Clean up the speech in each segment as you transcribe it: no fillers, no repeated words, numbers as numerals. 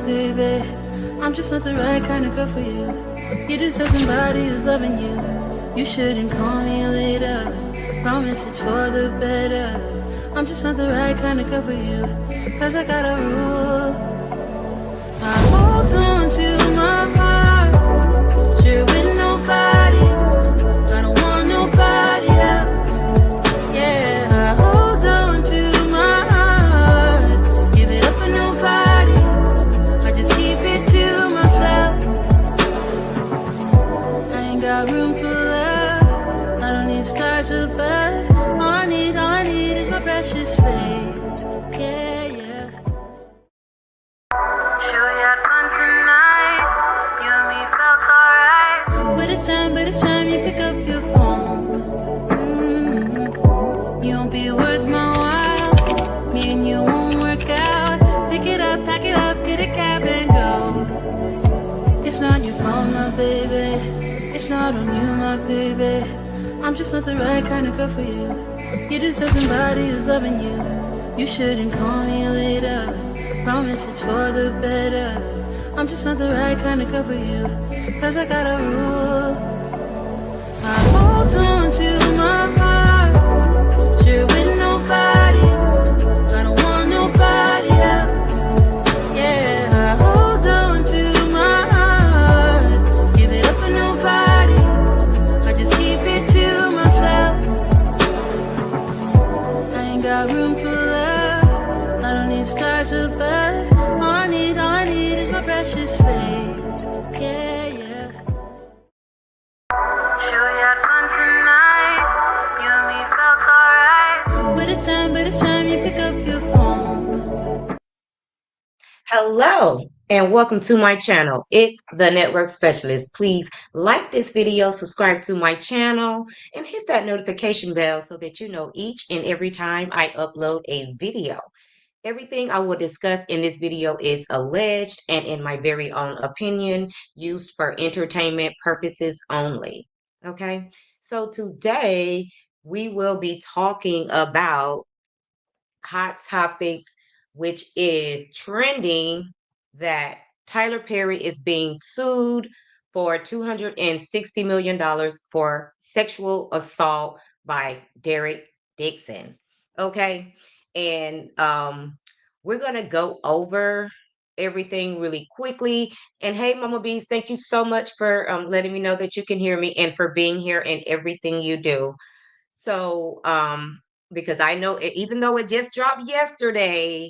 baby. I'm just not the right kind of girl for you. You deserve somebody who's loving you. You shouldn't call me later. Promise it's for the better. I'm just not the right kind of girl for you. Cause I got a rule. I hold on to my heart. Share with nobody. I don't want nobody else. Yeah, I hold on to my heart. Give it up for nobody. I just keep it to myself. I ain't got room for love. I don't need stars above. All I need is my precious space. Yeah, yeah. Sure we had fun tonight. You and me felt alright. But it's time you pick up your phone. You won't be worth my while. Me and you won't work out. Pick it up, pack it up, get a cab and go. It's not your fault, my baby. It's not on you, my baby. I'm just not the right kind of girl for you. You deserve somebody who's loving you. You shouldn't call me later. Promise it's for the better. I'm just not the right kind of girl for you. Cause I got a rule. I hold on to my heart. Share with nobody. I don't want nobody else. Yeah, I hold on to my heart. Give it up for nobody. I just keep it to myself. I ain't got room for love. I don't need stars above. All I need is my precious space. Yeah, yeah. Sure we had fun tonight. You and me felt alright. But it's time you pick up your phone. Hello and welcome to my channel. It's the Network Specialist. Please like this video, subscribe to my channel, and hit that notification bell so that you know each and every time I upload a video. Everything I will discuss in this video is alleged and in my very own opinion, used for entertainment purposes only. Okay, so today we will be talking about hot topics, which is trending that Tyler Perry is being sued for $260 million for sexual assault by Derek Dixon. Okay. And we're going to go over everything really quickly. And hey, Mama Bees, thank you so much for letting me know that you can hear me and for being here and everything you do. So, because I know even though it just dropped yesterday,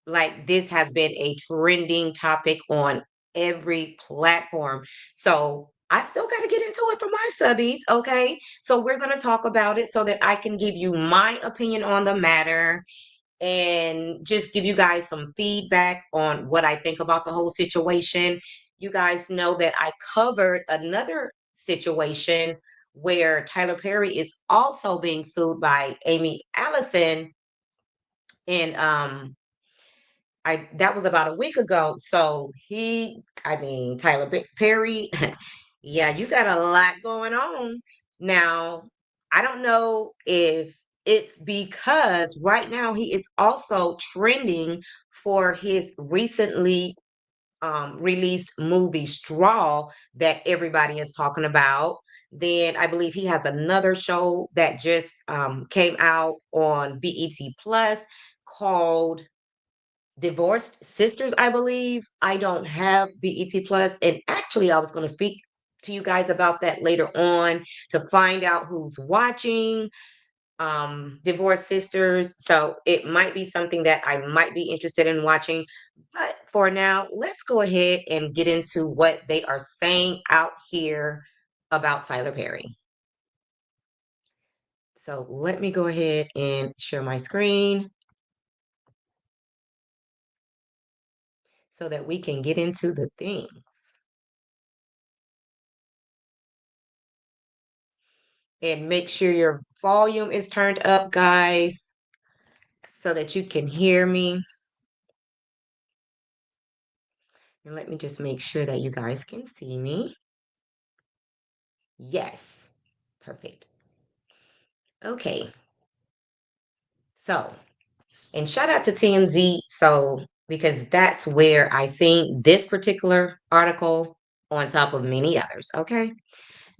like this has been a trending topic on every platform. So I still got to get into it for my subbies. Okay. So we're going to talk about it so that I can give you my opinion on the matter and just give you guys some feedback on what I think about the whole situation. You guys know that I covered another situation where Tyler Perry is also being sued by Amy Allison. And I that was about a week ago. So Tyler Perry, yeah, you got a lot going on. Now, I don't know if it's because right now he is also trending for his recently released movie Straw that everybody is talking about. Then I believe he has another show that just came out on BET Plus called Divorced Sisters, I believe. I don't have BET Plus, and actually, I was going to speak to you guys about that later on to find out who's watching Divorced Sisters. So it might be something that I might be interested in watching. But for now, let's go ahead and get into what they are saying out here about Tyler Perry. So let me go ahead and share my screen so that we can get into the things. And make sure your volume is turned up, guys, so that you can hear me. And let me just make sure that you guys can see me. Yes, perfect. Okay. So, and shout out to TMZ. So because that's where I seen this particular article on top of many others. Okay.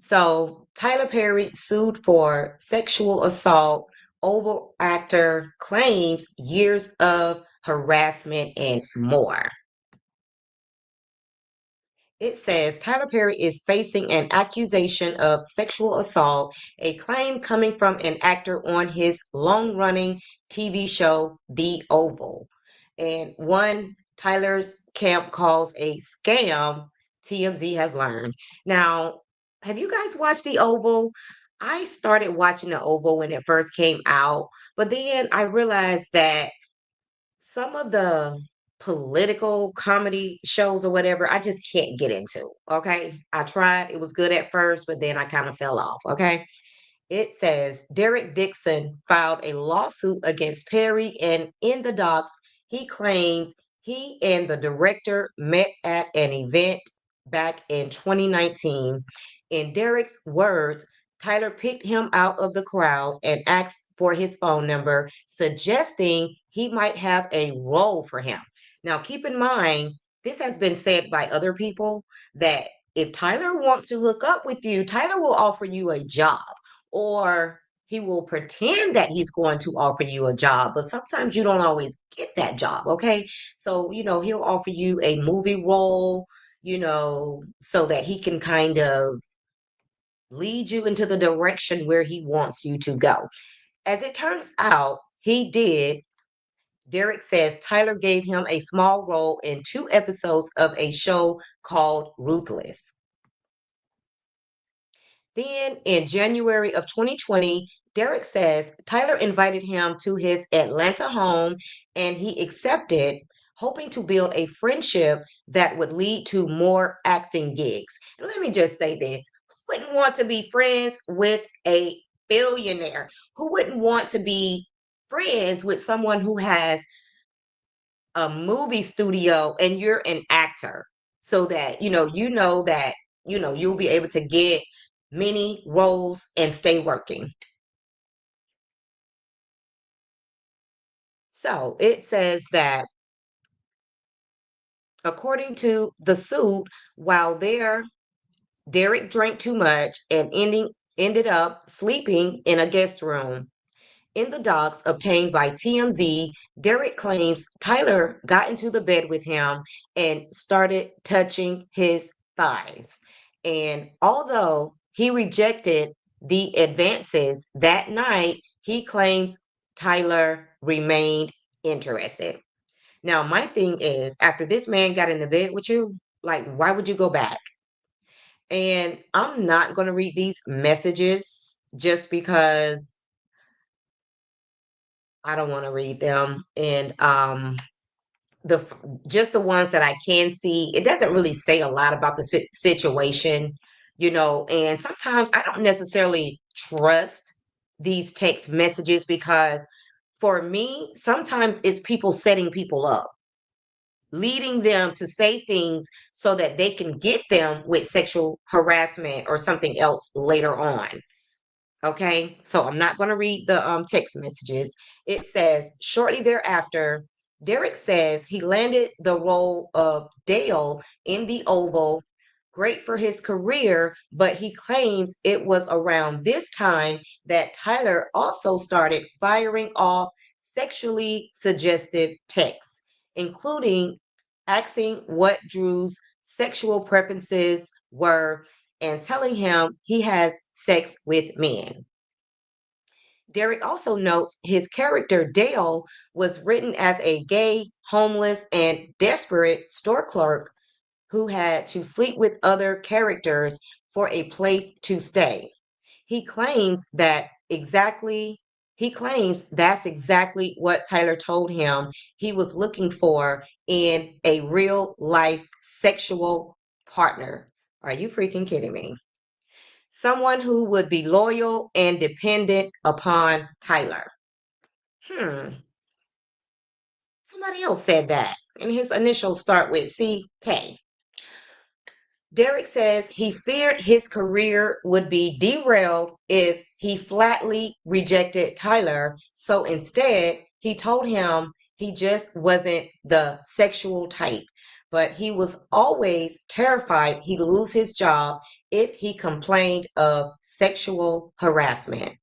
So Tyler Perry sued for sexual assault over actor claims years of harassment and more. It says Tyler Perry is facing an accusation of sexual assault, a claim coming from an actor on his long running TV show, The Oval. And one Tyler's camp calls a scam, TMZ has learned. Now, have you guys watched The Oval? I started watching The Oval when it first came out, but then I realized that some of the political comedy shows or whatever, I just can't get into. Okay. I tried, it was good at first, but then I kind of fell off. Okay. It says Derek Dixon filed a lawsuit against Perry, and in the docs, he claims he and the director met at an event back in 2019. In Derek's words, Tyler picked him out of the crowd and asked for his phone number, suggesting he might have a role for him. Now, keep in mind, this has been said by other people that if Tyler wants to hook up with you, Tyler will offer you a job, or he will pretend that he's going to offer you a job, but sometimes you don't always get that job. Okay. So, he'll offer you a movie role, so that he can kind of lead you into the direction where he wants you to go. As it turns out, he did. Derek says Tyler gave him a small role in 2 episodes of a show called Ruthless. Then in January of 2020, Derek says Tyler invited him to his Atlanta home and he accepted, hoping to build a friendship that would lead to more acting gigs. And let me just say this: who wouldn't want to be friends with a billionaire? Who wouldn't want to be friends with someone who has a movie studio and you're an actor, so that that you'll be able to get many roles and stay working. So it says that according to the suit, while there, Derek drank too much and ended up sleeping in a guest room. In the docs obtained by TMZ, Derek claims Tyler got into the bed with him and started touching his thighs. And although he rejected the advances that night, he claims Tyler remained interested. Now, my thing is, after this man got in the bed with you, like, why would you go back? And I'm not going to read these messages just because I don't want to read them. And the just the ones that I can see, it doesn't really say a lot about the situation, and sometimes I don't necessarily trust these text messages because for me, sometimes it's people setting people up, leading them to say things so that they can get them with sexual harassment or something else later on. Okay, so I'm not going to read the text messages. It says shortly thereafter, Derek says he landed the role of Dale in The Oval, great for his career, but he claims it was around this time that Tyler also started firing off sexually suggestive texts, including asking what Drew's sexual preferences were and telling him he has sex with men. Derek also notes his character Dale was written as a gay, homeless, and desperate store clerk who had to sleep with other characters for a place to stay. He claims that exactly he claims that's exactly what Tyler told him he was looking for in a real life sexual partner. Are you freaking kidding me? Someone who would be loyal and dependent upon Tyler. Hmm. Somebody else said that, and his initials start with CK. Derek says he feared his career would be derailed if he flatly rejected Tyler, so instead, he told him He just wasn't the sexual type, but he was always terrified he'd lose his job if he complained of sexual harassment.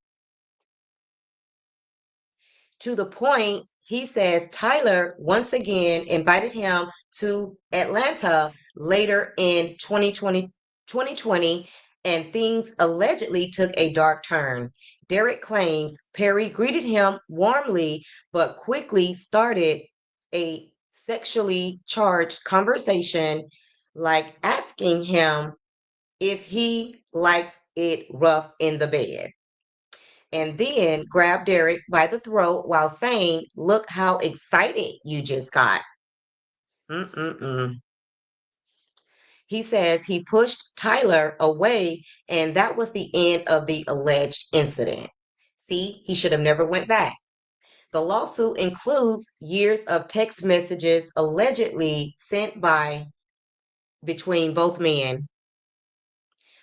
To the point, he says Tyler once again invited him to Atlanta later in 2020, and things allegedly took a dark turn. Derek claims Perry greeted him warmly but quickly started a sexually charged conversation, like asking him if he likes it rough in the bed, and then grabbed Derek by the throat while saying, "Look how excited you just got." Mm-mm-mm. He says he pushed Tyler away, and that was the end of the alleged incident. See, he should have never went back. The lawsuit includes years of text messages allegedly sent by between both men.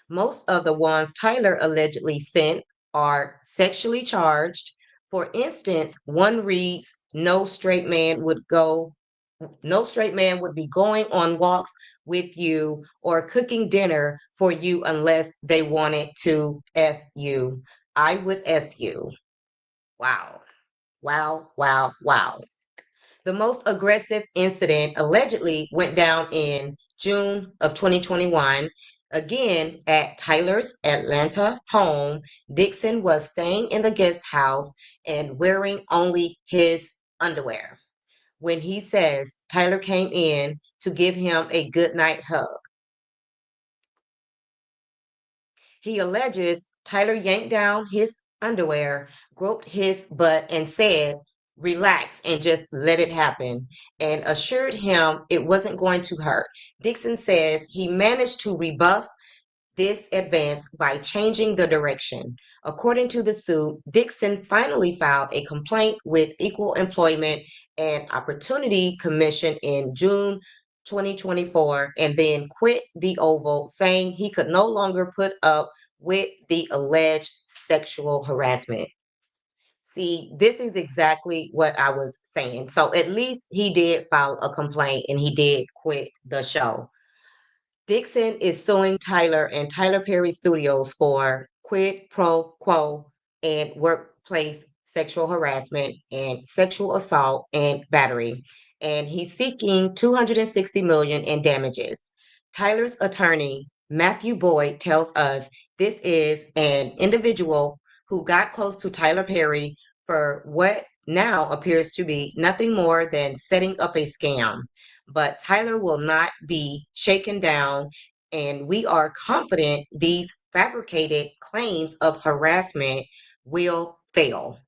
Most of the ones Tyler allegedly sent are sexually charged. For instance, one reads, no straight man would be going on walks with you or cooking dinner for you unless they wanted to F you. I would F you." Wow. Wow, wow, wow. The most aggressive incident allegedly went down in June of 2021. Again, at Tyler's Atlanta home, Dixon was staying in the guest house and wearing only his underwear when he says Tyler came in to give him a goodnight hug. He alleges Tyler yanked down his underwear, groped his butt, and said, "Relax and just let it happen," and assured him it wasn't going to hurt. Dixon says he managed to rebuff this advance by changing the direction. According to the suit, Dixon finally filed a complaint with Equal Employment and Opportunity Commission in June 2024 and then quit the Oval, saying he could no longer put up with the alleged sexual harassment. See, this is exactly what I was saying. So at least he did file a complaint and he did quit the show. Dixon is suing Tyler and Tyler Perry Studios for quid pro quo and workplace sexual harassment and sexual assault and battery. And he's seeking 260 million in damages. Tyler's attorney, Matthew Boyd, tells us this is an individual who got close to Tyler Perry for what now appears to be nothing more than setting up a scam. But Tyler will not be shaken down, and we are confident these fabricated claims of harassment will fail.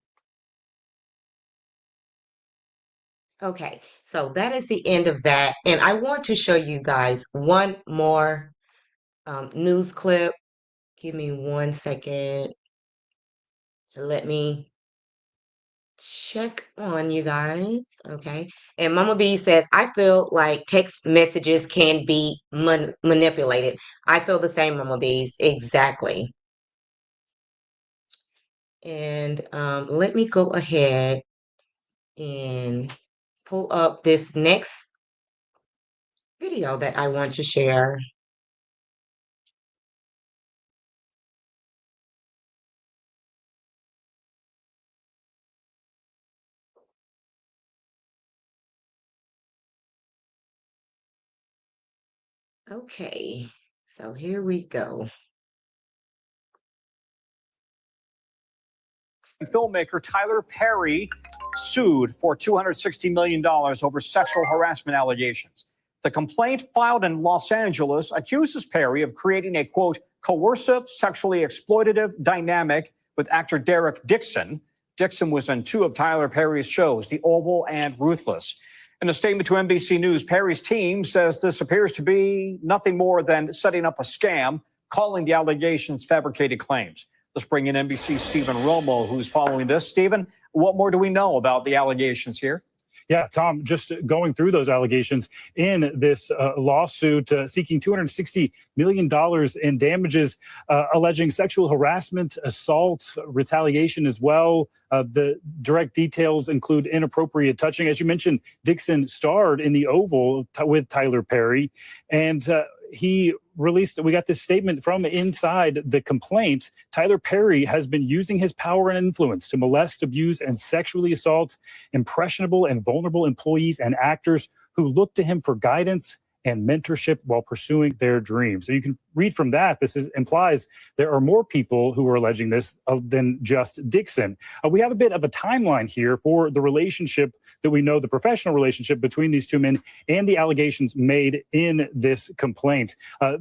Okay, so that is the end of that. And I want to show you guys one more news clip. Give me 1 second to let me check on you guys. Okay. And Mama B says, I feel like text messages can be manipulated. I feel the same, Mama B's. Exactly. And let me go ahead and pull up this next video that I want to share. Okay. So here we go. Filmmaker Tyler Perry sued for $260 million over sexual harassment allegations. The complaint filed in Los Angeles accuses Perry of creating a, quote, coercive, sexually exploitative dynamic with actor Derek Dixon. Dixon was in two of Tyler Perry's shows, The Oval and Ruthless. In a statement to NBC News, Perry's team says this appears to be nothing more than setting up a scam, calling the allegations fabricated claims. Let's bring in NBC's Stephen Romo, who's following this. Stephen, what more do we know about the allegations here? Yeah, Tom, just going through those allegations in this lawsuit seeking $260 million in damages, alleging sexual harassment, assault, retaliation as well. The direct details include inappropriate touching. As you mentioned, Dixon starred in the Oval with Tyler Perry, and we got this statement from inside the complaint. Tyler Perry has been using his power and influence to molest, abuse, and sexually assault impressionable and vulnerable employees and actors who look to him for guidance and mentorship while pursuing their dreams. So you can read from that, implies there are more people who are alleging this than just Dixon. We have a bit of a timeline here for the relationship that we know, the professional relationship between these two men and the allegations made in this complaint,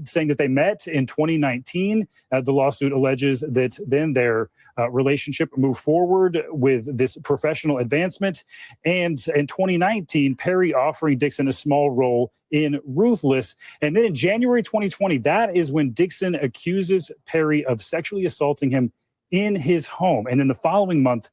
saying that they met in 2019. The lawsuit alleges that then their relationship moved forward with this professional advancement. And in 2019, Perry offering Dixon a small role in Ruthless. And then in January 2020, that is when Dixon accuses Perry of sexually assaulting him in his home. And then the following month,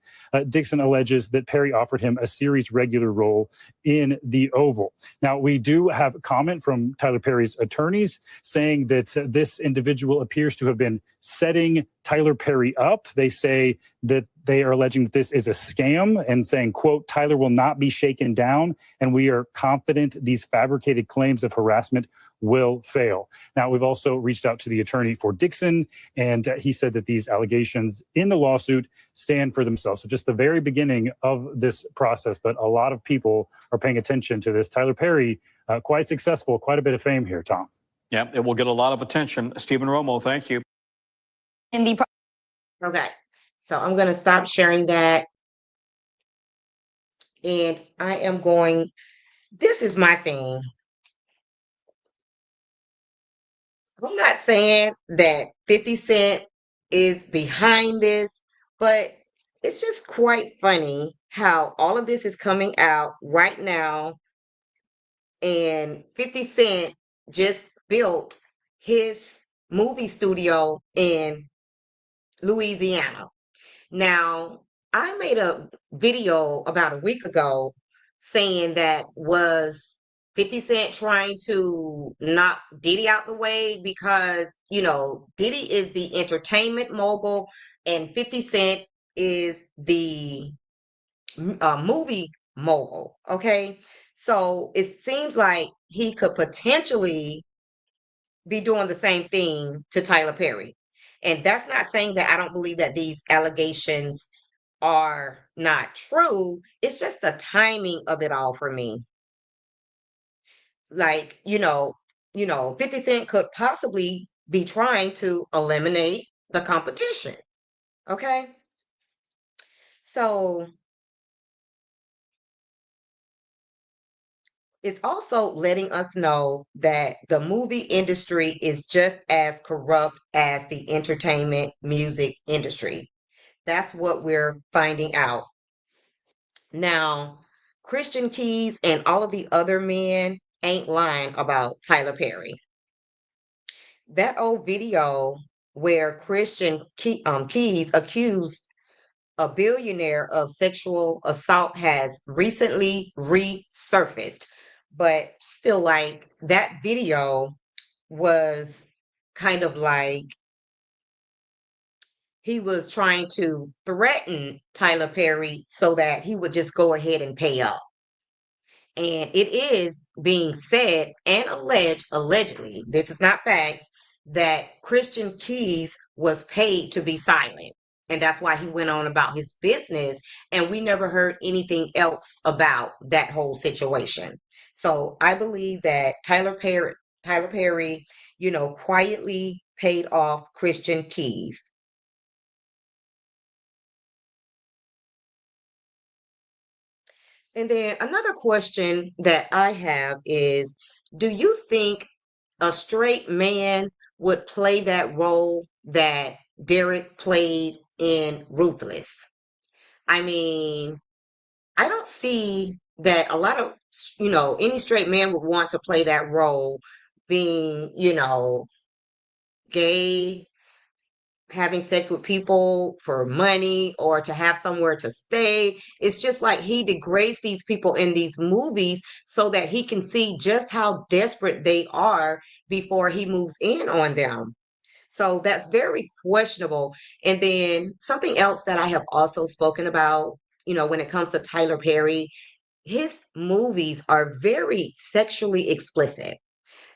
Dixon alleges that Perry offered him a series regular role in the Oval. Now, we do have a comment from Tyler Perry's attorneys saying that this individual appears to have been setting Tyler Perry up. They say that they are alleging that this is a scam and saying, quote, Tyler will not be shaken down, and we are confident these fabricated claims of harassment will fail. Now, we've also reached out to the attorney for Dixon, and he said that these allegations in the lawsuit stand for themselves. So just the very beginning of this process, but a lot of people are paying attention to this. Tyler Perry, quite successful, quite a bit of fame here, Tom. Yeah, it will get a lot of attention. Stephen Romo, thank you. Okay, so I'm going to stop sharing that. And I am going, this is my thing. I'm not saying that 50 Cent is behind this, but it's just quite funny how all of this is coming out right now. And 50 Cent just built his movie studio in Louisiana. Now, I made a video about a week ago saying that was 50 Cent trying to knock Diddy out the way because, Diddy is the entertainment mogul and 50 Cent is the movie mogul. Okay. So it seems like he could potentially be doing the same thing to Tyler Perry. And that's not saying that I don't believe that these allegations are not true. It's just the timing of it all for me. Like, 50 Cent could possibly be trying to eliminate the competition. Okay. So it's also letting us know that the movie industry is just as corrupt as the entertainment music industry. That's what we're finding out. Now, Christian Keys and all of the other men ain't lying about Tyler Perry. That old video where Keys accused a billionaire of sexual assault has recently resurfaced. But I feel like that video was kind of like he was trying to threaten Tyler Perry so that he would just go ahead and pay up. And it is being said and allegedly, this is not facts, that Christian Keys was paid to be silent. And that's why he went on about his business. And we never heard anything else about that whole situation. So I believe that Tyler Perry, quietly paid off Christian Keys. And then another question that I have is, do you think a straight man would play that role that Derek played in Ruthless? I mean, I don't see that a lot of, any straight man would want to play that role being, gay, having sex with people for money or to have somewhere to stay. It's just like he degrades these people in these movies so that he can see just how desperate they are before he moves in on them. So that's very questionable. And then something else that I have also spoken about, when it comes to Tyler Perry, his movies are very sexually explicit.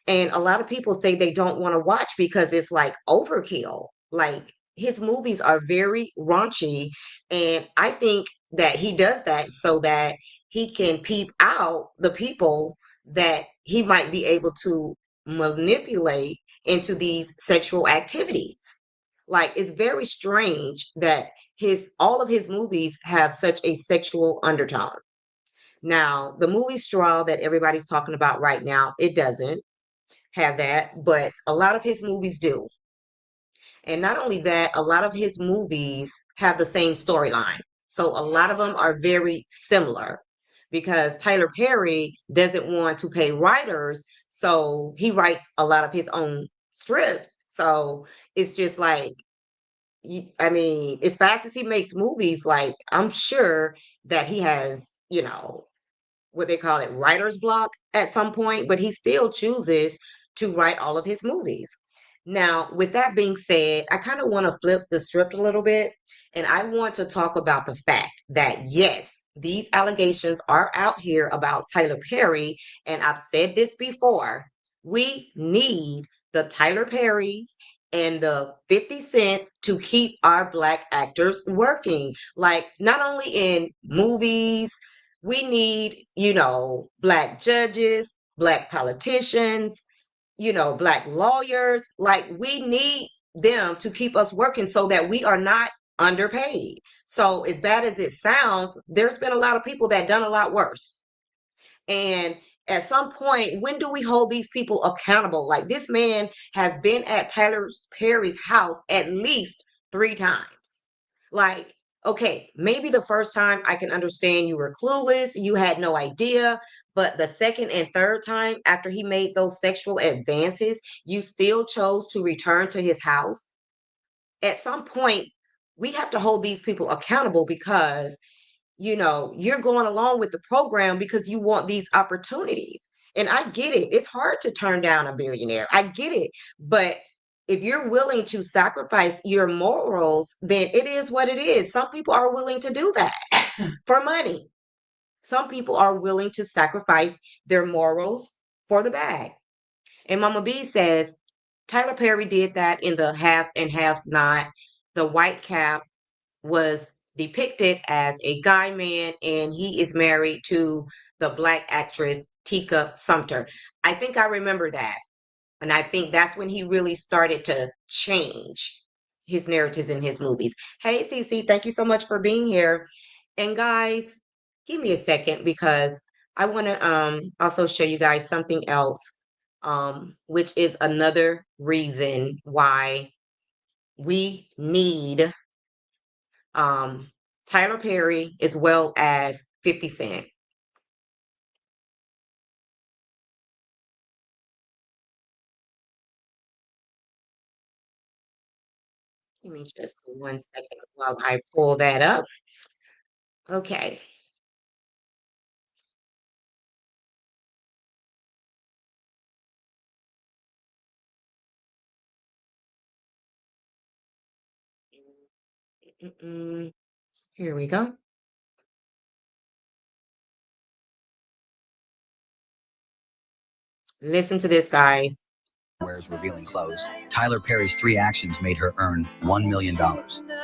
And a lot of people say they don't want to watch because it's like overkill. Like his movies are very raunchy. And I think that he does that so that he can peep out the people that he might be able to manipulate into these sexual activities. Like it's very strange that his all of his movies have such a sexual undertone. Now, the movie Straw that everybody's talking about right now, it doesn't have that, but a lot of his movies do. And not only that, a lot of his movies have the same storyline. So a lot of them are very similar because Tyler Perry doesn't want to pay writers, so he writes a lot of his own strips. So it's just like, I mean, as fast as he makes movies, like I'm sure that he has, what they call it, writer's block at some point, but he still chooses to write all of his movies. Now, with that being said, I kind of want to flip the script a little bit, and I want to talk about the fact that yes, these allegations are out here about Tyler Perry, and I've said this before. We need the Tyler Perrys and the 50 cents to keep our black actors working. Like, not only in movies, we need, black judges, black politicians, black lawyers. Like we need them to keep us working so that we are not underpaid. So as bad as it sounds, there's been a lot of people that done a lot worse. And at some point, when do we hold these people accountable? Like this man has been at Tyler Perry's house at least 3 times. Like, okay, maybe the first time I can understand you were clueless, you had no idea, but the second and third time after he made those sexual advances, you still chose to return to his house. At some point, we have to hold these people accountable because you're going along with the program because you want these opportunities. And I get it. It's hard to turn down a billionaire. I get it. But if you're willing to sacrifice your morals, then it is what it is. Some people are willing to do that for money. Some people are willing to sacrifice their morals for the bag. And Mama B says Tyler Perry did that in the Haves and Haves Not. The white cap was depicted as a guy man, and he is married to the black actress Tika Sumter. I think I remember that. And I think that's when he really started to change his narratives in his movies. Hey, Cece, thank you so much for being here. And guys, give me a second because I want to also show you guys something else, which is another reason why we need Tyler Perry as well as 50 Cent. Give me just 1 second while I pull that up. Okay. Here we go. Listen to this, guys. Wears revealing clothes. Tyler Perry's 3 actions made her earn $1 million.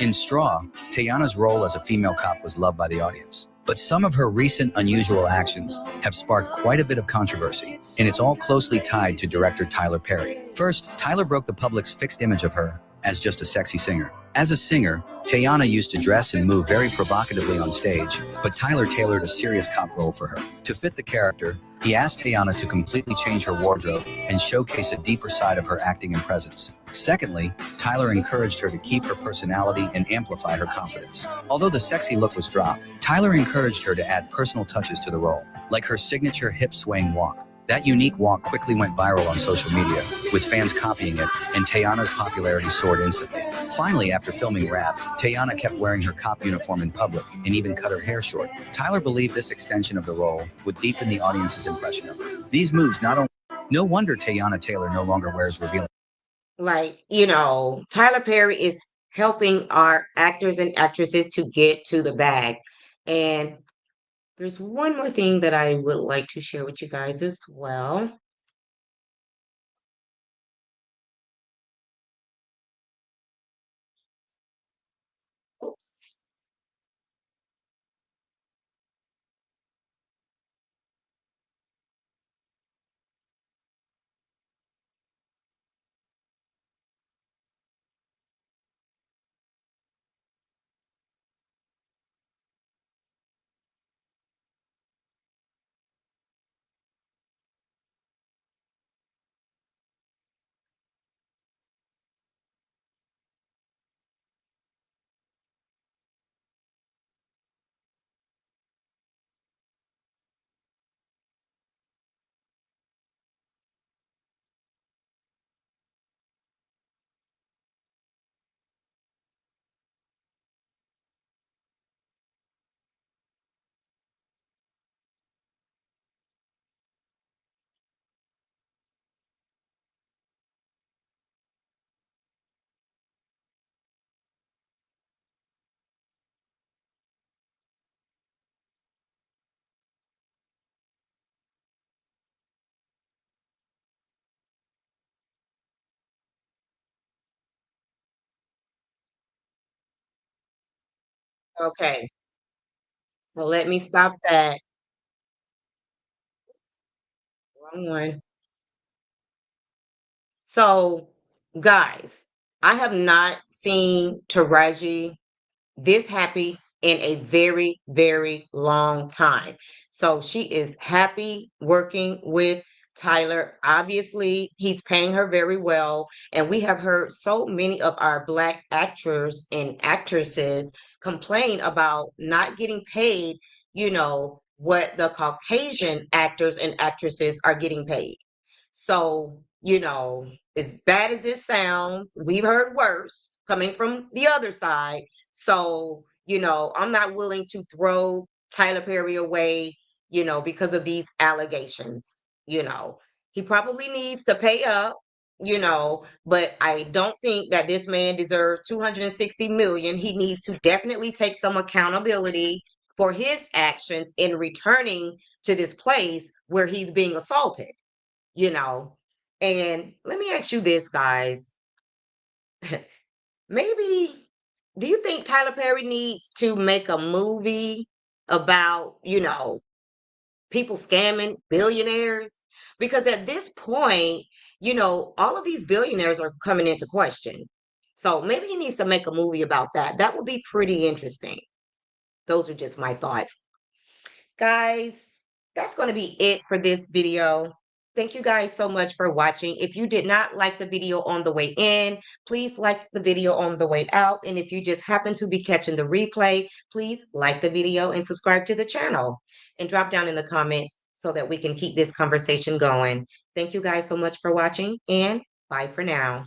In Straw, Teyana's role as a female cop was loved by the audience. But some of her recent unusual actions have sparked quite a bit of controversy, and it's all closely tied to director Tyler Perry. First, Tyler broke the public's fixed image of her as just a sexy singer. As a singer, Teyana used to dress and move very provocatively on stage, but Tyler tailored a serious cop role for her. To fit the character, he asked Teyana to completely change her wardrobe and showcase a deeper side of her acting and presence. Secondly, Tyler encouraged her to keep her personality and amplify her confidence. Although the sexy look was dropped, Tyler encouraged her to add personal touches to the role, like her signature hip-swaying walk. That unique walk quickly went viral on social media, with fans copying it, and Teyana's popularity soared instantly. Finally, after filming Rap, Teyana kept wearing her cop uniform in public and even cut her hair short. Tyler believed this extension of the role would deepen the audience's impression of her. These moves not only... No wonder Teyana Taylor no longer wears revealing... Like, Tyler Perry is helping our actors and actresses to get to the bag. And there's one more thing that I would like to share with you guys as well. Oops. Okay, well, let me stop that. Wrong one. So, guys, I have not seen Taraji this happy in a very, very long time. So she is happy working with Tyler. Obviously, he's paying her very well. And we have heard so many of our Black actors and actresses complain about not getting paid, what the Caucasian actors and actresses are getting paid. So, as bad as it sounds, we've heard worse coming from the other side. So, I'm not willing to throw Tyler Perry away, because of these allegations. He probably needs to pay up, but I don't think that this man deserves 260 million. He needs to definitely take some accountability for his actions in returning to this place where he's being assaulted you know. And let me ask you this, guys. Maybe, do you think Tyler Perry needs to make a movie about, people scamming billionaires? Because at this point, all of these billionaires are coming into question. So maybe he needs to make a movie about that. That would be pretty interesting. Those are just my thoughts. Guys, that's going to be it for this video. Thank you guys so much for watching. If you did not like the video on the way in, please like the video on the way out. And if you just happen to be catching the replay, please like the video and subscribe to the channel. And drop down in the comments so that we can keep this conversation going. Thank you guys so much for watching, and bye for now.